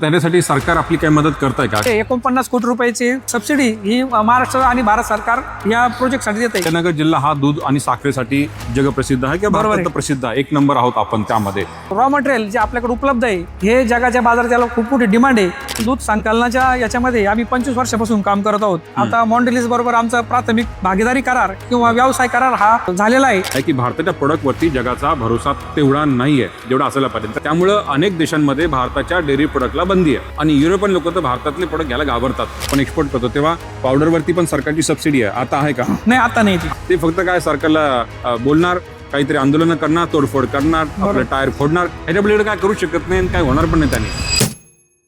त्यासाठी सरकार आपली काही मदत करताय का? 49 कोटी रुपयाची सबसिडी ही महाराष्ट्र आणि भारत सरकार या प्रोजेक्टसाठी देते. अहिल्यानगर जिल्हा हा दूध आणि साखरेसाठी जगप्रसिद्ध आहे किंवा भारतात प्रसिद्ध आहे. एक नंबर आहोत आपण त्यामध्ये. रॉ मटेरियल जे आपल्याकडे उपलब्ध आहे हे जगाच्या बाजारात त्याला खूप मोठी डिमांड आहे. दूध संकलनाच्या याच्यामध्ये आम्ही 25 वर्षापासून काम करत आहोत. आता मॉन्डेलीज बरोबर आमचा प्राथमिक भागीदारी करार किंवा व्यवसाय करार हा झालेला आहे की भारताच्या प्रोडक्ट वरती जगाचा भरोसा तेवढा नाहीये जेवढा असायला पाहिजे. त्यामुळे अनेक देशांमध्ये भारताच्या डेअरी प्रोडक्टला बंदी आहे आणि युरोपियन लोक तर भारतातले प्रोडक्ट घ्यायला घाबरतात. पण एक्सपोर्ट करतो तेव्हा पावडर वरती पण सरकारची सबसिडी आहे. आता आहे का? नाही, आता नाही. ते फक्त काय सरकारला बोलणार, काहीतरी आंदोलन करणार, तोडफोड करणार, आपलं टायर फोडणार. ह्याच्यापुढे काय करू शकत नाही आणि काय होणार पण नाही त्यांनी.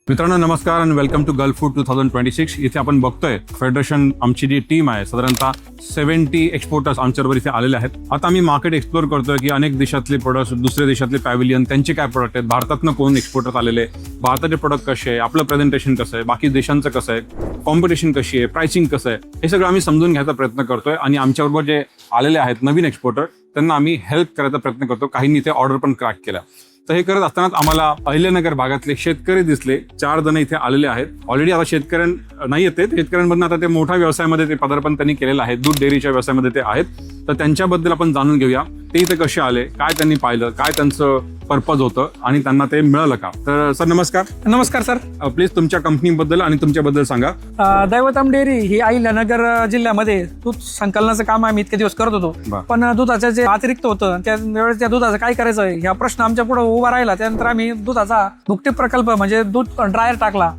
मित्रांनो नमस्कार आणि वेलकम टू गल्फ फूड 2026. इथे आपण बघतोय फेडरेशन आमची जी टीम आहे साधारणतः 70 एक्सपोर्टर्स आमच्याबरोबर इथे आलेले आहेत. आता आम्ही मार्केट एक्सप्लोर करतोय की अनेक देशातले प्रोडक्ट्स, दुसऱ्या देशातले पॅव्हिलियन, त्यांचे काय प्रोडक्ट आहेत, भारतातनं कोण एक्सपोर्टर्स आलेले, भारताचे प्रोडक्ट कसे आहे, आपलं प्रेझेंटेशन कसं आहे, बाकी देशांचं कसं आहे, कॉम्पिटिशन कशी आहे, प्राइसिंग कसं आहे, हे सगळं आम्ही समजून घ्यायचा प्रयत्न करतोय. आणि आमच्याबरोबर जे आलेले आहेत नवीन एक्सपोर्टर त्यांना आम्ही हेल्प करायचा प्रयत्न करतो. काहींनी इथे ऑर्डर पण क्रॅक केला. तर हे करत असतानाच आम्हाला अहिल्यानगर भागातले शेतकरी दिसले. 4 जण इथे आलेले आहेत. ऑलरेडी आता शेतकऱ्यां नाही येते, शेतकऱ्यांमधून आता ते मोठ्या व्यवसायामध्ये ते पदार्पण त्यांनी केलेलं आहे. दूध डेअरीच्या व्यवसायामध्ये ते आहेत. तर त्यांच्याबद्दल आपण जाणून घेऊया. ते इथे कसे आले, काय त्यांनी पाहिलं, काय त्यांचं पर्पज होतं आणि त्यांना ते मिळालं का. तर सर नमस्कार. नमस्कार सर. प्लीज तुमच्या कंपनीबद्दल आणि तुमच्याबद्दल सांगा. दैवतम डेअरी ही अहिल्यानगर जिल्ह्यामध्ये दूध संकलनाचं काम आम्ही इतके दिवस करत होतो. पण दुधाचं जे अतिरिक्त होतं त्यावेळेस त्या दुधाचं काय करायचं ह्या प्रश्न आमच्या पुढे उभा राहिला. त्यानंतर आम्ही दुधाचा भुकटी प्रकल्प म्हणजे दूध ड्रायर टाकला.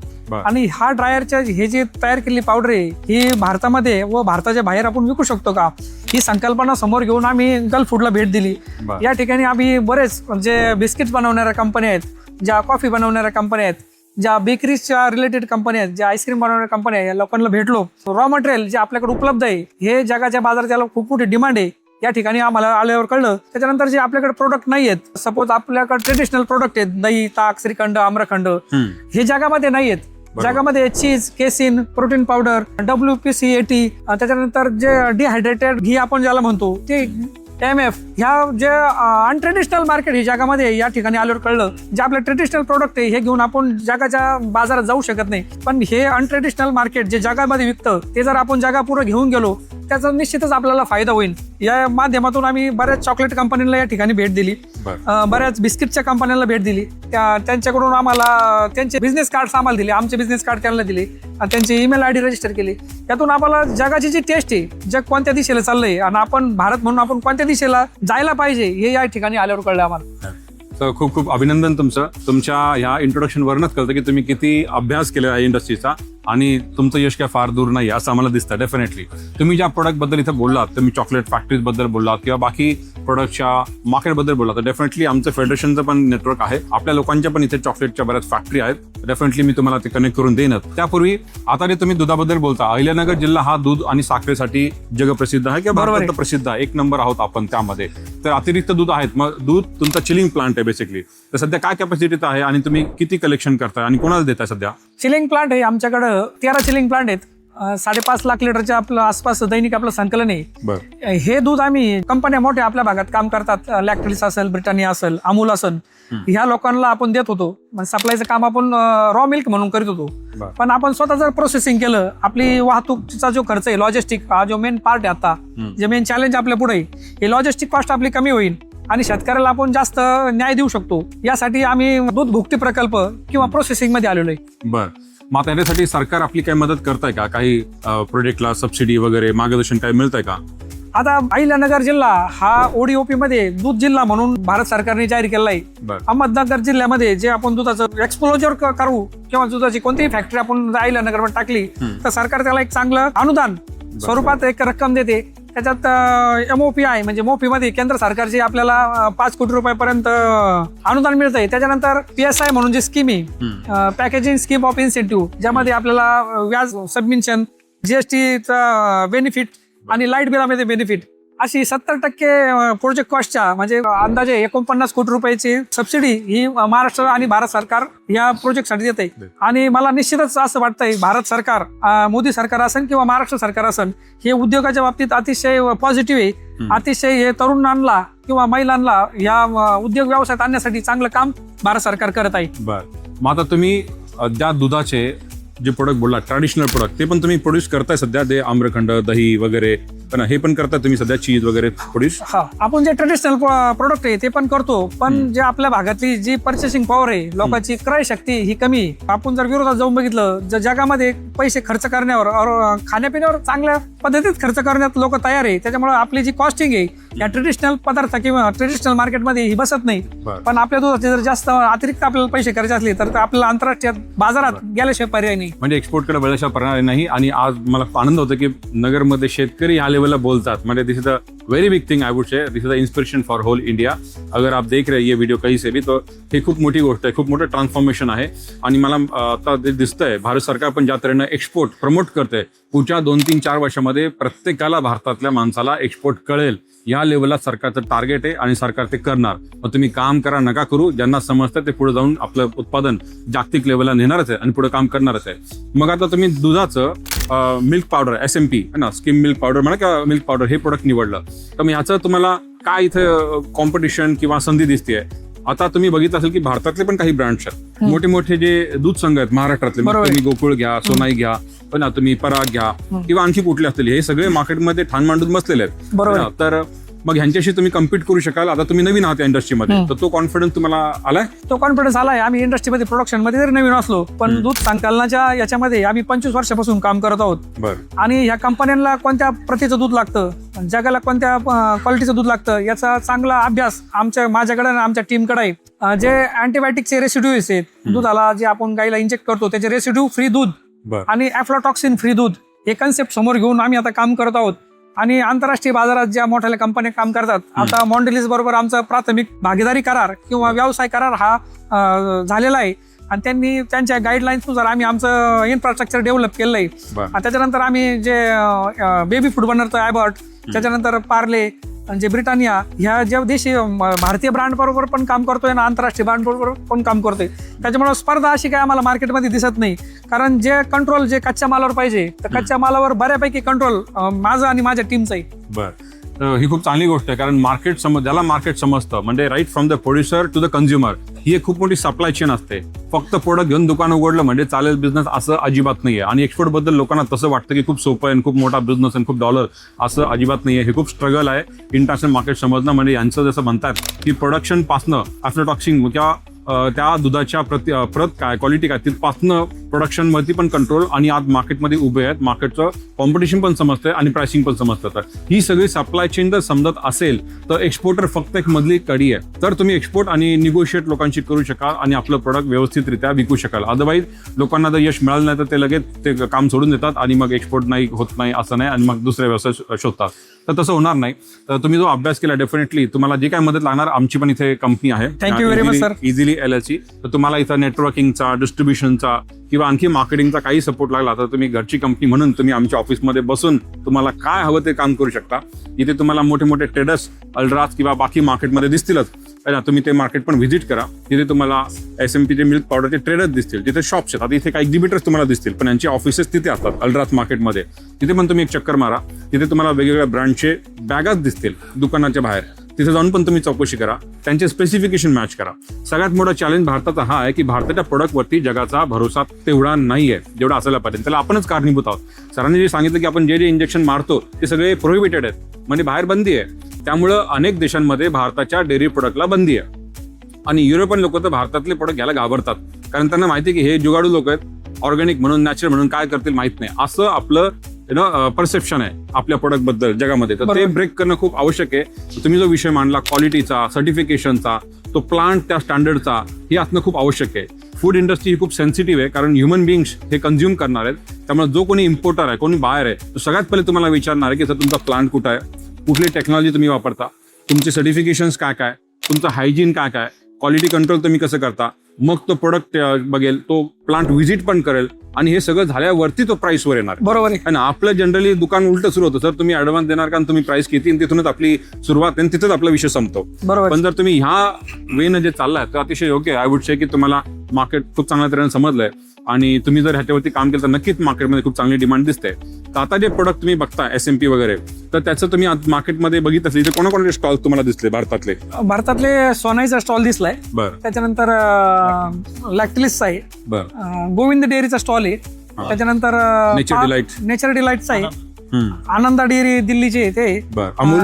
आणि हा ड्रायरच्या हे जे तयार केलेली पावडर आहे ही भारतामध्ये व भारताच्या बाहेर आपण विकू शकतो का, ही संकल्पना समोर घेऊन आम्ही गल्फ फूडला भेट दिली. या ठिकाणी आम्ही बरेच जे बिस्किट बनवणाऱ्या कंपन्या आहेत, ज्या कॉफी बनवणाऱ्या कंपन्या आहेत, ज्या बेकरीच्या रिलेटेड कंपन्या आहेत, ज्या आईस्क्रीम बनवणाऱ्या कंपन्या आहेत, या लोकांना भेटलो. रॉ मटेरियल जे आपल्याकडे उपलब्ध आहे हे जगाच्या बाजारात त्याला खूप मोठी डिमांड आहे. या ठिकाणी आम्हाला आल्यावर कळलं. त्याच्यानंतर जे आपल्याकडे प्रोडक्ट नाही आहेत, सपोज आपल्याकडे ट्रेडिशनल प्रोडक्ट आहेत, दही, ताक, श्रीखंड, आम्रखंड, हे जगामध्ये नाही आहेत. जगामध्ये चीज, केसिन, प्रोटीन पावडर, WPC80, त्याच्यानंतर जे डिहायड्रेटेड घी आपण ज्याला म्हणतो ते MF, ह्या जे अनट्रेडिशनल मार्केट हे जगामध्ये या ठिकाणी आल्यावर कळलं. जे आपले ट्रेडिशनल प्रोडक्ट आहे हे घेऊन आपण जगाच्या बाजारात जाऊ शकत नाही. पण हे अनट्रेडिशनल मार्केट जे जगामध्ये विकतं ते जर आपण जगापुढे घेऊन गेलो त्याचा निश्चितच आपल्याला फायदा होईल. या माध्यमातून आम्ही बऱ्याच चॉकलेट कंपन्यांना या ठिकाणी भेट दिली, बऱ्याच बिस्किटच्या कंपन्यांना भेट दिली. त्यांच्याकडून आम्हाला त्यांचे बिझनेस कार्ड्स आम्हाला दिले, आमचे बिझनेस कार्ड त्यांना दिले, त्यांची ईमेल ID रजिस्टर केली. यातून आम्हाला जगाची जी टेस्ट आहे, जग कोणत्या दिशेला चाललंय आणि आपण भारत म्हणून आपण कोणत्या दिशेला जायला पाहिजे हे या ठिकाणी आल्यावर कळलं आम्हाला. तर खूप खूप अभिनंदन तुमचं. तुमच्या ह्या इंट्रोडक्शन वरूनच कळतं की तुम्ही किती अभ्यास केला आहे इंडस्ट्रीचा आणि तुमचं यश काय फार दूर नाही असं आम्हाला दिसतं. डेफिनेटली तुम्ही ज्या प्रोडक्ट बद्दल इथं बोललात, तुम्ही चॉकलेट फॅक्टरीज बद्दल बोललात किंवा बाकी प्रोडक्टच्या मार्केट बद्दल बोललात, तर डेफिनेटली आमचं फेडरेशनचं पण नेटवर्क आहे. आपल्या लोकांच्या पण इथे चॉकलेटच्या बऱ्याच फॅक्टरी आहेत. डेफिनेटली मी तुम्हाला ते कनेक्ट करून देईनच. त्यापूर्वी आता जे तुम्ही दुधाबद्दल बोलता, अहिल्यानगर जिल्हा हा दूध आणि साखरेसाठी जगप्रसिद्ध आहे किंवा भारतात प्रसिद्ध आहे. एक नंबर आहोत आपण त्यामध्ये. तर अतिरिक्त दूध आहेत. मग दूध तुमचा चिलिंग प्लांट आहे बेसिकली. तर सध्या काय कॅपॅसिटीत आहे आणि तुम्ही किती कलेक्शन करताय आणि कोणाला देताय सध्या? चिलिंग प्लांट आहे आमच्याकडे 13 चिलिंग प्लांट आहेत. 5.5 लाख लिटरच्या आपलं आसपास दैनिक आपलं संकलन आहे. हे दूध आम्ही कंपन्या मोठ्या आपल्या भागात काम करतात, लॅक्टोलिस असेल, ब्रिटानिया असेल, अमूल असेल, ह्या लोकांना आपण देत होतो. सप्लायचं काम आपण रॉ मिल्क म्हणून करीत होतो. पण आपण स्वतः जर प्रोसेसिंग केलं, आपली वाहतूकचा जो खर्च आहे, लॉजिस्टिक हा जो मेन पार्ट आहे, आता जे मेन चॅलेंज आपल्या पुढे हे लॉजिस्टिक कॉस्ट आपली कमी होईल आणि शेतकऱ्याला आपण जास्त न्याय देऊ शकतो. यासाठी आम्ही दूध भुकटी प्रकल्प किंवा प्रोसेसिंग मध्ये आलेलो आहे. बरं, मग त्यासाठी सरकार आपली काही मदत करताय का? काही प्रोजेक्टला सबसिडी वगैरे मार्गदर्शन काही मिळतंय का? आता अहिल्यानगर जिल्हा हा ODOP मध्ये दूध जिल्हा म्हणून भारत सरकारने जाहीर केला आहे. अहमदनगर जिल्ह्यामध्ये जे आपण दुधाचं एक्सप्लोजर करू किंवा दुधाची कोणतीही फॅक्टरी आपण अहिल्यानगरमध्ये टाकली तर सरकार त्याला एक चांगलं अनुदान स्वरूपात एक रक्कम देते. त्याच्यात MOPI म्हणजे मोफी मध्ये केंद्र सरकारची आपल्याला 5 कोटी रुपयापर्यंत अनुदान मिळतंय. त्याच्यानंतर PSI म्हणून जी स्कीम आहे, पॅकेजिंग स्कीम ऑफ इन्सेंटिव्ह, ज्यामध्ये आपल्याला व्याज सबमिशन, GSTचा बेनिफिट आणि लाईट बिलामध्ये बेनिफिट, अशी 70% प्रोजेक्ट कॉस्टच्या म्हणजे अंदाजे 49 कोटी रुपयाची सबसिडी ही महाराष्ट्र आणि भारत सरकार या प्रोजेक्टसाठी देते. आणि मला निश्चितच असं वाटतंय भारत सरकार, मोदी सरकार असेल किंवा महाराष्ट्र सरकार असेल, हे उद्योगाच्या बाबतीत अतिशय पॉझिटिव्ह आहे. अतिशय हे तरुणांना किंवा महिलांना या उद्योग व्यवसायात आणण्यासाठी चांगलं काम भारत सरकार करत आहे. बरं, मग आता तुम्ही ज्या दुधाचे जे प्रोडक्ट बोलला ट्रॅडिशनल प्रोडक्ट ते पण तुम्ही प्रोड्यूस करताय सध्या, ते आम्रखंड, दही वगैरे, पण हे पण करताय तुम्ही सध्या, चीज वगैरे प्रोड्यूस? हा, आपण जे ट्रेडिशनल प्रोडक्ट आहे ते पण करतो, पण जे आपल्या भागातली जी पर्चेसिंग पॉवर आहे, लोकांची क्रय शक्ती ही कमी आहे. आपण जर विरोधात जाऊन बघितलं, जगामध्ये पैसे खर्च करण्यावर, खाण्यापिण्यावर चांगल्या पद्धतीत खर्च करण्यात लोक तयार आहे. त्याच्यामुळे आपली जी कॉस्टिंग आहे या ट्रेडिशनल पदार्थ किंवा ट्रेडिशनल मार्केटमध्ये ही बसत नाही. पण आपल्या दुधाचे जर जास्त अतिरिक्त आपल्याला पैसे करायचे असले तर आपल्याला आंतरराष्ट्रीय बाजारात गेल्याशिवाय पर्याय नाही. म्हणजे एक्सपोर्टकडे वळल्याशिवाय पर्याय नाही. आणि आज मला खूप आनंद होतो की नगरमध्ये शेतकरी ह्या लेवलला बोलतात. म्हणजे this is a very big thing, I would say this is a inspiration for whole India. अगर आप देख रहे ये वीडियो कहीं से भी, तो हे खूप मोठी गोष्ट आहे, खूप मोठं ट्रान्सफॉर्मेशन आहे. आणि मला आता ते दिसतंय भारत सरकार पण ज्या तऱ्हेनं एक्सपोर्ट प्रमोट करते, पुढच्या 2-3-4 वर्षामध्ये प्रत्येकाला भारतातल्या माणसाला एक्सपोर्ट कळेल या लेवलला सरकारचं टार्गेट आहे आणि सरकार ते करणार. मग तुम्ही काम करा नका करू, ज्यांना समजतं ते पुढे जाऊन आपलं उत्पादन जागतिक लेवलला नेणारच आहे आणि पुढे काम करणारच आहे. मग आता तुम्ही दुधाचं मिल्क पावडर SMP है ना, स्किम मिल्क पावडर म्हणा किंवा मिल्क पावडर हे प्रोडक्ट निवडलं, तर मग ह्याचं तुम्हाला काय इथं कॉम्पिटिशन किंवा संधी दिसतेय? आता तुम्ही बघितलं असेल की भारतातले पण काही ब्रँड्स आहेत, मोठे मोठे जे दूध संघ आहेत महाराष्ट्रातले, मग तुम्ही गोकुळ घ्या, सोनाई घ्या, पण तुम्ही पराग घ्या किंवा आणखी कुठले असतील, हे सगळे मार्केटमध्ये ठाण मांडून बसलेले आहेत. तर मग ह्यांच्याशी तुम्ही कम्पीट करू शकाल. आता तुम्ही नवीन आहात या इंडस्ट्रीमध्ये, तर तो कॉन्फिडन्स तुम्हाला आलाय? तो कॉन्फिडन्स आलाय. आम्ही इंडस्ट्रीमध्ये प्रोडक्शन मध्ये जरी नवीन असलो, पण दूध संकलनाच्या याच्यामध्ये आम्ही 25 वर्षापासून काम करत आहोत. आणि ह्या कंपन्यांना कोणत्या प्रतीचं दूध लागतं, जगाला कोणत्या क्वालिटीचं दूध लागतं, याचा चांगला अभ्यास माझ्याकडे आणि आमच्या टीमकडे आहे. जे अँटीबायोटिकचे रेसिड्यूज आहेत दुधाला, जे आपण गाईला इंजेक्ट करतो त्याचे रेसिड्यू फ्री दूध आणि अॅफ्लोटॉक्सिन फ्री दूध, हे कन्सेप्ट समोर घेऊन आम्ही आता काम करत आहोत. आणि आंतरराष्ट्रीय बाजारात ज्या मोठ्या कंपन्या काम करतात, आता मॉन्डेलिस बरोबर आमचा प्राथमिक भागीदारी करार किंवा व्यवसाय करार हा झालेला आहे. आणि त्यांनी त्यांच्या गाईडलाईन्सनुसार आम्ही आमचं इन्फ्रास्ट्रक्चर डेव्हलप केलं आहे. त्याच्यानंतर आम्ही जे बेबी फूड बनवतो ॲबॉट, त्याच्यानंतर पार्ले, जे ब्रिटानिया, ह्या ज्या देशी भारतीय ब्रँड बरोबर पण काम करतोय ना आंतरराष्ट्रीय ब्रँड बरोबर पण काम करतोय. त्याच्यामुळे स्पर्धा अशी काय आम्हाला मार्केटमध्ये दिसत नाही, कारण जे कंट्रोल जे कच्च्या मालावर पाहिजे, तर कच्च्या मालावर बऱ्यापैकी कंट्रोल माझं आणि माझ्या टीमचं आहे. बरं, ही खूप चांगली गोष्ट आहे, कारण मार्केट ज्याला मार्केट समजतं, म्हणजे right from the producer to the consumer, ही एक खूप मोठी सप्लाय चेन असते. फक्त प्रोडक्ट घेऊन दुकान उघडलं म्हणजे चालेल बिझनेस, असं अजिबात नाहीये. आणि एक्सपोर्ट बद्दल लोकांना तसं वाटतं की खूप सोपं आहे आणि खूप मोठा बिझनेस आणि खूप डॉलर, असं अजिबात नाहीये. हे खूप स्ट्रगल आहे इंटरनॅशनल मार्केट समजणं. म्हणजे यांचं जसं म्हणतात की प्रोडक्शन पासनं अॅफ्लोटॉक्सिन किंवा त्या दुधाच्या प्रत काय क्वालिटी काय तिथपासनं प्रोडक्शन वरती पण कंट्रोल, आणि आज मार्केटमध्ये उभे आहेत, मार्केटचं कॉम्पिटिशन पण समजतंय आणि प्राइसिंग पण समजतं. तर ही सगळी सप्लाय चेन जर समजत असेल तर एक्सपोर्टर फक्त एक मधली कडी आहे. तर तुम्ही एक्सपोर्ट आणि निगोशिएट लोकांशी करू शकाल आणि आपलं प्रोडक्ट व्यवस्थितरित्या विकू शकाल. अदरवाईज लोकांना जर यश मिळालं नाही तर ते लगेच ते काम सोडून देतात आणि मग एक्सपोर्ट नाही होत नाही असं नाही, आणि मग दुसरे व्यवसाय शोधतात. तर तसं होणार नाही. तर तुम्ही जो अभ्यास केला, डेफिनेटली तुम्हाला जी काय मदत लागणार, आमची पण इथे कंपनी आहे, thank you very much sir, easily LLC. तर तुम्हाला इथं नेटवर्किंगचा, डिस्ट्रीब्युशनचा किंवा आणखी मार्केटिंगचा काही सपोर्ट लागला तर तुम्ही घरची कंपनी म्हणून तुम्ही आमच्या ऑफिसमध्ये बसून तुम्हाला काय हवं ते काम करू शकता. इथे तुम्हाला मोठे मोठे ट्रेडर्स, अल्ट्रास किंवा बाकी मार्केटमध्ये दिसतीलच, तुम्ही ते मार्केट पण व्हिजिट करा. तिथे तुम्हाला SMP मिल्क पावडरचे ट्रेडर्स दिसतील, तिथे शॉप्स आहेत. आता इथे काही एक्झिबिटर्स तुम्हाला दिसतील, पण यांचे ऑफिसेस तिथे असतात अल्ट्रास मार्केटमध्ये. तिथे पण तुम्ही एक चक्कर मारा. तिथे तुम्हाला वेगवेगळ्या ब्रँडचे बॅगाच दिसतील दुकानाच्या बाहेर. तिथे जाऊन पण तुम्ही चौकशी करा, त्यांचे स्पेसिफिकेशन मॅच करा. सगळ्यात मोठा चॅलेंज भारताचा हा आहे की भारताच्या प्रोडक्टवरती जगाचा भरोसा तेवढा नाहीये जेवढा असायला पाहिजे. त्याला आपणच कारणीभूत आहोत. सरांनी जे सांगितलं की आपण जे इंजेक्शन मारतो ते सगळे प्रोहिबिटेड आहेत, म्हणजे बाहेर बंदी आहे. त्यामुळं अनेक देशांमध्ये भारताच्या डेअरी प्रोडक्टला बंदी आहे. आणि युरोपियन लोक तर भारतातले प्रोडक्ट घ्यायला घाबरतात, कारण त्यांना माहिती की हे जुगाडू लोक आहेत, ऑर्गॅनिक म्हणून, नॅचरल म्हणून काय करतील माहित नाही, असं आपलं परसेप्शन आहे आपल्या प्रोडक्ट बद्दल जगामध्ये. तर ते ब्रेक करणं खूप आवश्यक आहे. तुम्ही जो विषय मांडला क्वालिटीचा, सर्टिफिकेशनचा, तो प्लांट त्या स्टँडर्डचा, हे असणं खूप आवश्यक आहे. फूड इंडस्ट्री ही खूप सेन्सिटिव्ह आहे, कारण ह्युमन बिंग्स हे कन्झ्युम करणार आहेत. त्यामुळे जो कोणी इम्पोर्टर आहे, कोणी बायर आहे, तो सगळ्यात पहिले तुम्हाला विचारणार आहे की सर तुमचा प्लांट कुठं आहे, कुठली टेक्नॉलॉजी तुम्ही वापरता, तुमचे सर्टिफिकेशन्स काय काय, तुमचं हायजीन काय काय, क्वालिटी कंट्रोल तुम्ही कसं करता. मग तो प्रोडक्ट बघेल, तो प्लांट व्हिजिट पण करेल, आणि हे सगळं झाल्यावरती तो प्राइसवर येणार. बरोबर आहे ना. आपलं जनरली दुकान उलट सुरू होतं, सर तुम्ही ऍडव्हान्स देणार का, तुम्ही प्राइस किती, तिथूनच आपली सुरुवात आहे, तिथंच आपला विषय संपतो. पण जर तुम्ही ह्या वेनं जे चाललाय तर अतिशय योग्य. आय वुड से की तुम्हाला मार्केट खूप चांगल्या तऱ्हेने समजलंय, आणि तुम्ही जर ह्याच्यावरती काम केलं तर नक्कीच मार्केटमध्ये खूप चांगली डिमांड दिसते. तर आता जे प्रोडक्ट तुम्ही बघता SMP वगैरे, तर त्याचं तुम्ही मार्केटमध्ये बघितलं असेल, इथे कोणाकोणाचे स्टॉल तुम्हाला दिसले भारतातले? सोनाईचा स्टॉल दिसलाय. बरं. त्याच्यानंतर लॅक्टिलिसचा आहे. बरं. गोविंद डेअरीचा स्टॉल आहे. त्याच्यानंतर नेचर डिलाइट. नेचर डिलाइटचा आहे. हम्म. आनंदा डेअरी दिल्लीचे आहे ते. बर. अमूल.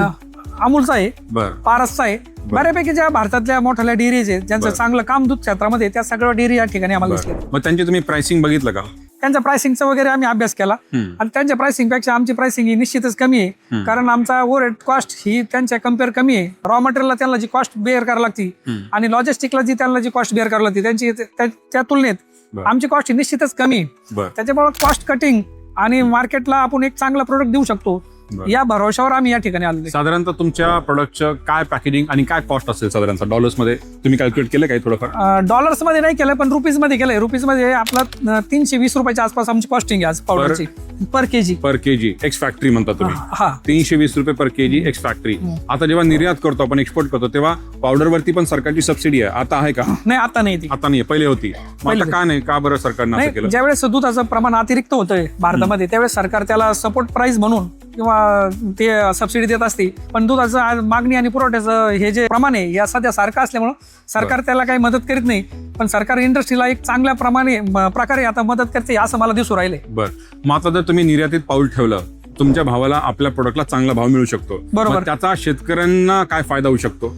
अमूलचा आहे. बर. पारसचा आहे. बऱ्यापैकी ज्या भारतातल्या मोठ्या डेअरीज आहेत ज्यांचं चांगलं काम दूध क्षेत्रामध्ये, त्या सगळ्या डेअरी या ठिकाणी आम्हाला दिसल्या. मग त्यांचे तुम्ही प्राइसिंग बघितलं का? त्यांच्या प्राइसिंगचा वगैरे आम्ही अभ्यास केला आणि त्यांच्या प्राइसिंग पेक्षा आमची प्राइसिंग ही निश्चितच कमी आहे. कारण आमचा ओव्हरहेड कॉस्ट ही त्यांच्या कम्पेअर कमी आहे. रॉ मटेरियलला त्यांना जी कॉस्ट बेअर करावी लागती आणि लॉजिस्टिकला जी त्यांना जी कॉस्ट बेअर करावी लागते त्यांची त्या तुलनेत आमची कॉस्ट ही निश्चितच कमी आहे. त्याच्यामुळे कॉस्ट कटिंग आणि मार्केटला आपण एक चांगला प्रोडक्ट देऊ शकतो या भरोशावर आम्ही या ठिकाणी आलो. साधारणतः तुमच्या प्रोडक्टचं काय पॅकेजिंग आणि काय कॉस्ट असेल साधारणतः डॉलर्स मध्ये तुम्ही कॅल्क्युलेट केलं काही थोडंफार? डॉलर्स मध्ये नाही केलं पण रुपीज मध्ये केलंय. रुपीज मध्ये आपला 320 रुपयाच्या आसपास आमची कॉस्टिंग आहे आज पावडरची पर केजी. पर केजी एक्स फॅक्टरी म्हणता तुम्ही. हा, 320 रुपये पर केजी एक्स फॅक्टरी. आता जेव्हा निर्यात करतो आपण, एक्सपोर्ट करतो, तेव्हा पावडर वरती पण सरकारची सबसिडी आहे. आता आहे का? नाही, आता नाही ती. आता नाही, पहिले होती. मग आता का नाही? का बरं सरकारनं असं केलं? ज्यावेळेस दुधाचं प्रमाण अतिरिक्त होतंय भारतामध्ये त्यावेळेस सरकार त्याला सपोर्ट प्राइस म्हणून किंवा ते सबसिडी देत असते. पण दुधाचं मागणी आणि पुरवठ्याचं हे जे प्रमाण आहे या सध्या सारखं असल्यामुळं सरकार त्याला काही मदत करीत नाही. पण सरकार इंडस्ट्रीला एक चांगल्या प्रकारे आता मदत करते असं मला दिसून राहिले. बरं. मग आता जर तुम्ही निर्यातीत पाऊल ठेवलं, तुमच्या भावाला आपल्या प्रोडक्टला चांगला भाव मिळू शकतो. बरोबर. त्याचा शेतकऱ्यांना काय फायदा होऊ शकतो?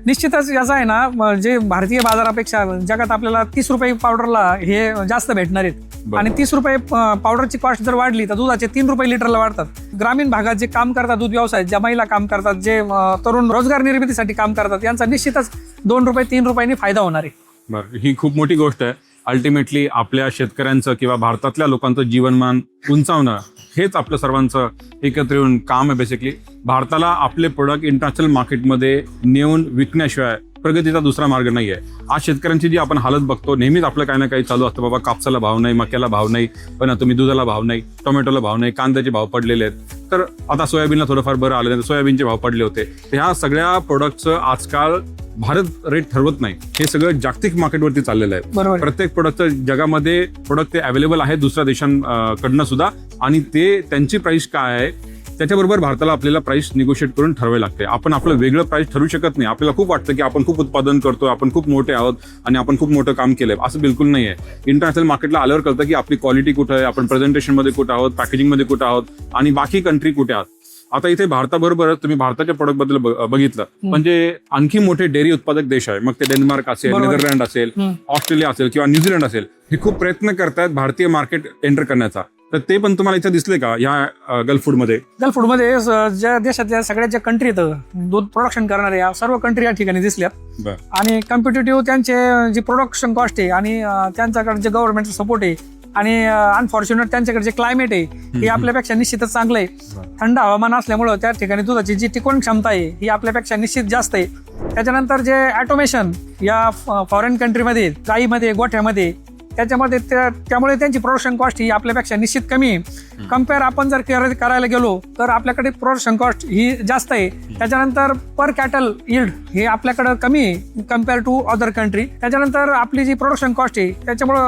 निश्चितच याचा आहे ना, जे भारतीय बाजारापेक्षा जगात आपल्याला 30 रुपये पावडरला हे जास्त भेटणार आहेत आणि 30 रुपये पावडरची कॉस्ट जर वाढली तर दुधाचे 3 रुपये लिटरला वाढतात. ग्रामीण भागात जे काम करतात दूध व्यवसाय, ज्या महिला काम करतात, जे तरुण रोजगार निर्मितीसाठी काम करतात, यांचा निश्चितच 2 रुपये 3 रुपयांनी फायदा होणार आहे. बरं. ही खूप मोठी गोष्ट आहे. अल्टिमेटली आपल्या शेतकऱ्यांचं किंवा भारतातल्या लोकांचं जीवनमान उंचावणं हेच आपलं सर्वांचं एकत्र येऊन काम आहे. बेसिकली भारताला आपले प्रोडक्ट इंटरनॅशनल मार्केटमध्ये नेऊन विकण्याशिवाय प्रगतीचा दुसरा मार्ग नाही आहे. आज शेतकऱ्यांची जी आपण हालत बघतो, नेहमीच आपलं काही ना काही चालू असतं. बाबा कापसाला भाव नाही, मक्याला भाव नाही, पण तुम्ही दुधाला भाव नाही, टोमॅटोला भाव नाही, कांद्याचे भाव पडलेले आहेत. तर आता सोयाबीनला थोडंफार बरं आलं नाही, सोयाबीनचे भाव पडले होते. तर ह्या सगळ्या प्रोडक्टचं आजकाल भारत रेट ठरवत नाही, हे सगळं जागतिक मार्केटवरती चाललेलं आहे. प्रत्येक प्रोडक्टचं जगामध्ये प्रोडक्ट ते अवेलेबल आहे दुसऱ्या देशांकडनं सुद्धा, आणि ते त्यांची प्राइस काय आहे त्याच्याबरोबर भारताला आपल्याला प्राइस निगोशिएट करून ठरवावी लागते. आपण आपलं वेगळं प्राइस ठरवू शकत नाही. आपल्याला खूप वाटतं की आपण खूप उत्पादन करतो, आपण खूप मोठे आहोत आणि आपण खूप मोठं काम केलंय. असं बिलकुल नाही आहे. इंटरनॅशनल मार्केटला आल्यावर कळतं की आपली क्वालिटी कुठं आहे, आपण प्रेझेंटेशनमध्ये कुठं आहोत, पॅकेजिंगमध्ये कुठं आहोत आणि बाकी कंट्री कुठे आहात. आता इथे भारताबरोबर तुम्ही भारताच्या प्रोडक्ट बद्दल बघितलं म्हणजे आणखी मोठे डेअरी उत्पादक देश आहे. मग ते डेन्मार्क असेल, नेदरलँड असेल, ऑस्ट्रेलिया असेल किंवा न्यूझीलंड असेल, हे खूप प्रयत्न करतायत भारतीय मार्केट एंटर करण्याचा. तर ते पण तुम्हाला इथे दिसले का या गल्फ फूडमध्ये? गल्फ फूडमध्ये ज्या देशातल्या सगळ्या ज्या कंट्री आहेत दूध प्रोडक्शन करणारे, या सर्व कंट्री या ठिकाणी दिसल्यात. आणि कॉम्पिटेटिव्ह त्यांचे जी प्रोडक्शन कॉस्ट आहे आणि त्यांच्याकडे जे गव्हर्नमेंटचा सपोर्ट आहे आणि अनफॉर्च्युनेट त्यांच्याकडे जे क्लायमेट आहे हे आपल्यापेक्षा निश्चितच चांगलं आहे. थंड हवामान असल्यामुळं त्या ठिकाणी दुधाची जी टिकवण क्षमता आहे ही आपल्यापेक्षा निश्चित जास्त आहे. त्याच्यानंतर जे ऑटोमेशन या फॉरेन कंट्रीमध्ये, गाईमध्ये, गोठ्यामध्ये, त्याच्यामध्ये त्यामुळे त्यांची प्रोडक्शन कॉस्ट ही आपल्यापेक्षा निश्चित कमी आहे. कम्पेअर आपण जर करायला गेलो तर आपल्याकडे प्रोडक्शन कॉस्ट ही जास्त आहे. त्याच्यानंतर पर कॅटल यील्ड हे आपल्याकडे कमी आहे कम्पेअर टू अदर कंट्री. त्याच्यानंतर आपली जी प्रोडक्शन कॉस्ट आहे त्याच्यामुळं,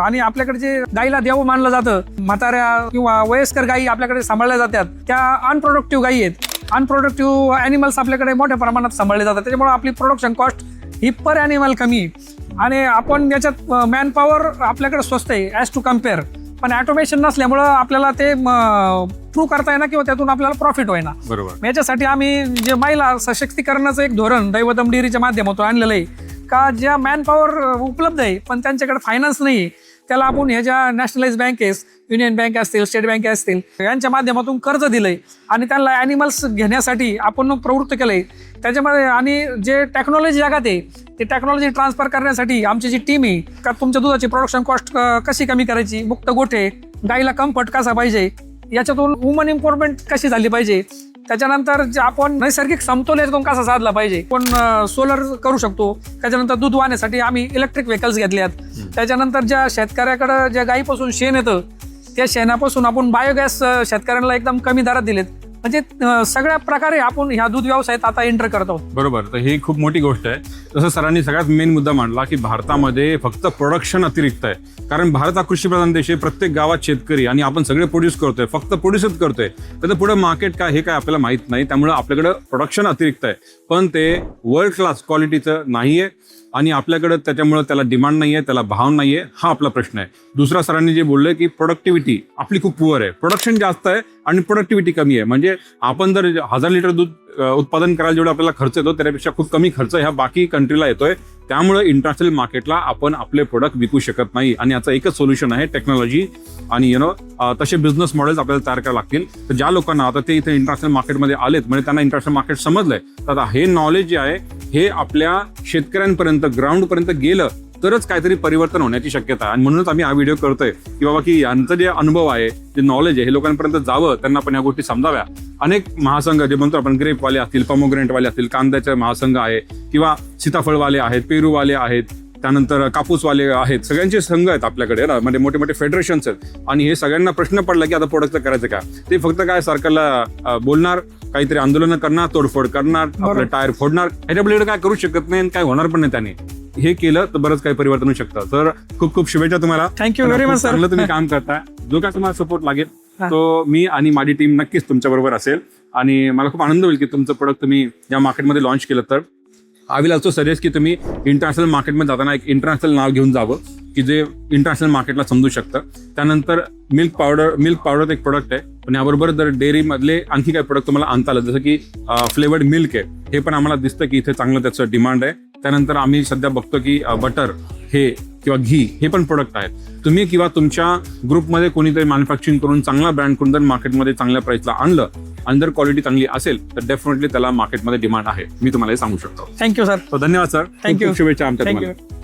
आणि आपल्याकडे जे गाईला देव मानलं जातं, म्हाताऱ्या किंवा वयस्कर गायी आपल्याकडे सांभाळल्या जातात, त्या अनप्रोडक्टिव्ह गायी आहेत. अनप्रोडक्टिव्ह ॲनिमल्स आपल्याकडे मोठ्या प्रमाणात सांभाळले जातात. त्याच्यामुळे आपली प्रोडक्शन कॉस्ट ही पर ॲनिमल कमी आहे आणि आपण याच्यात मॅन पॉवर आपल्याकडे स्वस्त आहे ॲज टू कम्पेअर. पण ऑटोमेशन नसल्यामुळं आपल्याला ते प्रूव्ह करता येणार किंवा त्यातून आपल्याला प्रॉफिट होईना. बरोबर. याच्यासाठी आम्ही जे महिला सशक्तीकरणाचं एक धोरण दैवतम डेअरीच्या माध्यमातून आणलेलं आहे का ज्या मॅन पॉवर उपलब्ध आहे पण त्यांच्याकडे फायनान्स नाही, त्याला आपण ह्या ज्या नॅशनलाइज बँकेस, युनियन बँक असतील, स्टेट बँक असतील, यांच्या माध्यमातून कर्ज दिलंय आणि त्यांना ॲनिमल्स घेण्यासाठी आपण प्रवृत्त केलंय. त्याच्यामध्ये आणि जे टेक्नॉलॉजी जगात आहे ते टेक्नॉलॉजी ट्रान्सफर करण्यासाठी आमची जी टीम आहे का तुमच्या दुधाची प्रोडक्शन कॉस्ट कशी कमी करायची, मुक्त गोठे, गाईला कम्फर्ट कसा पाहिजे, याच्यातून वुमन इम्पॉर्टमेंट कशी झाली पाहिजे, त्याच्यानंतर जे आपण नैसर्गिक समतोल याच्यातून कसा साधला पाहिजे, पण सोलर करू शकतो. त्याच्यानंतर दूध वाहण्यासाठी आम्ही इलेक्ट्रिक व्हेकल्स घेतल्यात. त्याच्यानंतर ज्या शेतकऱ्याकडे ज्या गाईपासून शेण येतं त्या शेणापासून आपण बायोगॅस शेतकऱ्यांना एकदम कमी दरात दिलेत. म्हणजे सगळ्या प्रकारे आपण ह्या दूध व्यवसायात आता एंटर करतो. बरोबर. तर ही खूप मोठी गोष्ट आहे. जसं सरांनी सगळ्यात मेन मुद्दा मांडला की भारतामध्ये फक्त प्रोडक्शन अतिरिक्त आहे. कारण भारत हा कृषीप्रधान देश आहे. प्रत्येक गावात शेतकरी आणि आपण सगळे प्रोड्यूस करतोय, फक्त प्रोड्यूसच करतोय. त्याचं पुढे मार्केट काय हे काय आपल्याला माहित नाही. त्यामुळे आपल्याकडे प्रोडक्शन अतिरिक्त आहे पण ते वर्ल्ड क्लास क्वालिटीचं नाहीये. आणि आपल्याकडे त्याच्यामुळे त्याला डिमांड नाहीये, त्याला भाव नाहीये, हा आपला प्रश्न आहे. दुसरा सरांनी जे बोलले की प्रोडक्टिव्हिटी आपली खूप पुअर आहे, प्रोडक्शन जास्त आहे आणि प्रोडक्टिव्हिटी कमी आहे. म्हणजे आपण जर 1000 लिटर दूध उत्पादन करायला जेवढा आपल्याला खर्च येतो त्यापेक्षा खूप कमी खर्च ह्या बाकी कंट्रीला येतोय. त्यामुळे इंटरनॅशनल मार्केटला आपण आपले प्रोडक्ट विकू शकत नाही आणि याचं एकच सोल्युशन आहे टेक्नॉलॉजी आणि तसे बिझनेस मॉडेल्स आपल्याला तयार करावे लागतील. तर ज्या लोकांना आता ते इथे इंटरनॅशनल मार्केटमध्ये आलेत म्हणजे त्यांना इंटरनॅशनल मार्केट समजलंय, तर आता हे नॉलेज जे आहे हे आपल्या शेतकऱ्यांपर्यंत ग्राउंड पर्यंत गेलं तरच काहीतरी परिवर्तन होण्याची शक्यता आहे. आणि म्हणूनच आम्ही हा व्हिडिओ करतोय की बाबा की यांचं जे अनुभव आहे, जे नॉलेज आहे हे लोकांपर्यंत जावं, त्यांना पण या गोष्टी समजाव्या. अनेक महासंघ जे म्हणतो आपण ग्रेपवाले असतील, पॉमोग्रेनेटवाले असतील, कांद्याचे महासंघ आहे किंवा सीताफळवाले आहेत, पेरूवाले आहेत, त्यानंतर कापूसवाले आहेत, सगळ्यांचे संघ आहेत आपल्याकडे ना, म्हणजे मोठे मोठे फेडरेशन्स आहेत. आणि हे सगळ्यांना प्रश्न पडला की आता प्रोडक्ट करायचं का. ते फक्त काय सरकारला बोलणार, काहीतरी आंदोलन करणार, तोडफोड करणार, आपलं टायर फोडणार, ह्याच्यापलीकडे काय करू शकत नाही आणि काय होणार पण नाही. त्याने हे केलं तर बरंच काही परिवर्तन होऊ शकतं. तर खूप खूप शुभेच्छा तुम्हाला. Thank you very much sir. चांगलं तुम्ही काम करताय. जो काय तुम्हाला सपोर्ट लागेल तो मी आणि माझी टीम नक्कीच तुमच्या बरोबर असेल. आणि मला खूप आनंद होईल की तुमचं प्रोडक्ट तुम्ही या मार्केटमध्ये लॉन्च केलं. तर आय विल ऑल्सो सजेस्ट की तुम्ही इंटरनॅशनल मार्केटमध्ये जाताना एक इंटरनॅशनल नाव घेऊन जावं की जे इंटरनॅशनल मार्केटला समजू शकतं. त्यानंतर मिल्क पावडर एक प्रोडक्ट आहे, पण याबरोबर जर डेअरी मधले आणखी काही प्रोडक्ट तुम्हाला आणता आलं, जसं की फ्लेवर्ड मिल्क आहे, हे पण आम्हाला दिसतं की इथे चांगलं त्याचं डिमांड आहे. त्यानंतर आम्ही सध्या बघतो की बटर हे किंवा घी हे पण प्रोडक्ट आहेत. तुम्ही किंवा तुमच्या ग्रुपमध्ये कोणीतरी मॅन्युफॅक्चरिंग करून चांगला ब्रँड करून जर मार्केटमध्ये चांगल्या प्राइसला आणलं आणि जर क्वालिटी चांगली असेल तर डेफिनेटली त्याला मार्केटमध्ये डिमांड आहे. मी तुम्हाला हे सांगू शकतो. Thank you sir. धन्यवाद सर. थँक्यू. शुभेच्छा आमच्या थँक्यू. तुम्हाला.